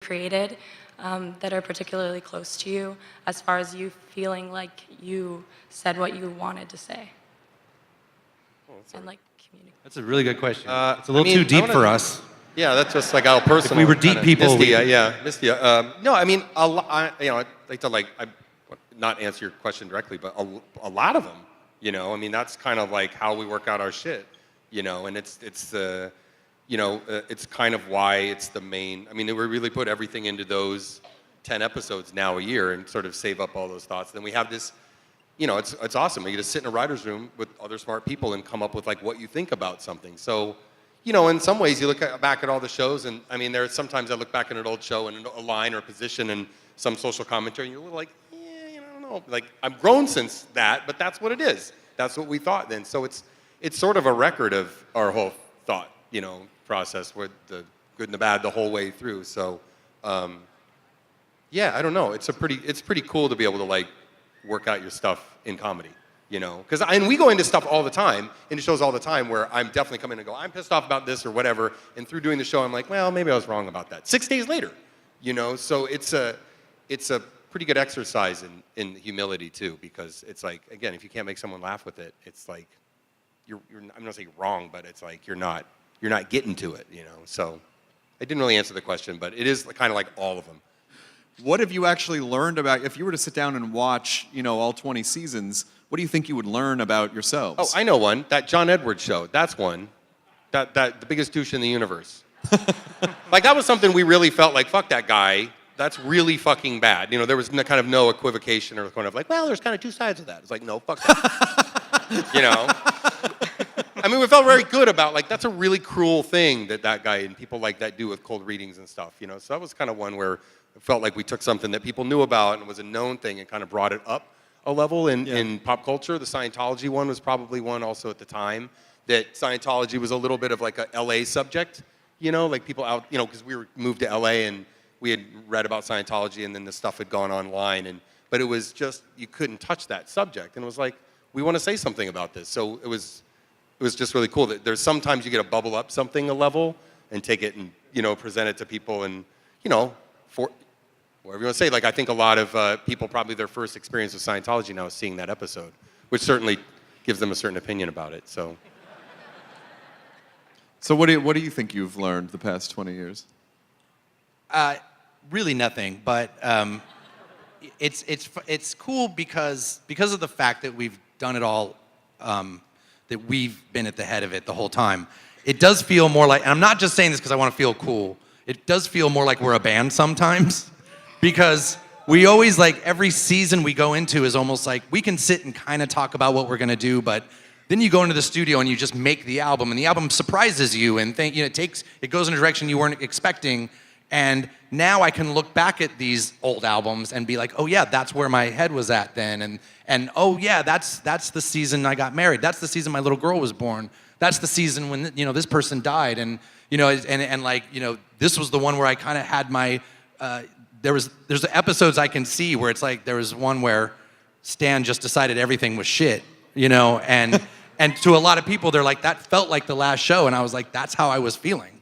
created that are particularly close to you, as far as you feeling like you said what you wanted to say? And like communicate. That's a really good question. It's a little too deep for us. Yeah, that's just like our personal. If we were deep people, Misty, Misty. No, I mean, I'd like to not answer your question directly, but a lot of them. I mean, that's kind of like how we work out our shit. And it's kind of why it's the main. I mean, we really put everything into those 10 episodes now a year and sort of save up all those thoughts. Then we have this. It's awesome. You get to sit in a writer's room with other smart people and come up with like what you think about something. So, in some ways you look back at all the shows, and I mean, sometimes I look back at an old show and a line or a position and some social commentary, and you're like, I don't know. Like, I've grown since that, but that's what it is. That's what we thought then. So it's sort of a record of our whole thought, process with the good and the bad the whole way through. So, I don't know. It's pretty cool to be able to like work out your stuff in comedy, because we go into stuff all the time, into shows all the time, where I'm definitely coming in and go, I'm pissed off about this or whatever, and through doing the show, I'm like, well, maybe I was wrong about that. 6 days later, so it's a pretty good exercise in humility too, because it's like, again, if you can't make someone laugh with it, it's like you're I'm not gonna say wrong, but it's like you're not getting to it, So I didn't really answer the question, but it is kind of like all of them. What have you actually learned about, if you were to sit down and watch, all 20 seasons, what do you think you would learn about yourselves? Oh, I know one. That John Edwards show. That's one. That the biggest douche in the universe. Like, that was something we really felt like, fuck that guy. That's really fucking bad. There was kind of no equivocation or kind of like, well, there's kind of two sides of that. It's like, no, fuck that. I mean, we felt very good about, like, that's a really cruel thing that guy and people like that do with cold readings and stuff, So that was kind of one where it felt like we took something that people knew about and was a known thing and kind of brought it up a level in pop culture. The Scientology one was probably one also at the time, that Scientology was a little bit of like a LA subject, like people out, because we were moved to LA and we had read about Scientology and then the stuff had gone online, but it was just, you couldn't touch that subject. And it was like, we want to say something about this. So it was just really cool that there's sometimes you get to bubble up something a level and take it and, present it to people and, for whatever you want to say, like, I think a lot of people, probably their first experience with Scientology now is seeing that episode, which certainly gives them a certain opinion about it. So what do you think you've learned the past 20 years? Really nothing, but it's cool because of the fact that we've done it all, that we've been at the head of it the whole time. It does feel more like, and I'm not just saying this because I want to feel cool, it does feel more like we're a band sometimes, because we always, like, every season we go into is almost like we can sit and kind of talk about what we're going to do, but then you go into the studio and you just make the album, and the album surprises you and it goes in a direction you weren't expecting. And now I can look back at these old albums and be like, oh yeah, that's where my head was at then, and oh yeah, that's the season I got married. That's the season my little girl was born. That's the season when this person died, and this was the one where I kind of had my. There's episodes I can see where it's like there was one where Stan just decided everything was shit, and to a lot of people they're like, that felt like the last show, and I was like, that's how I was feeling.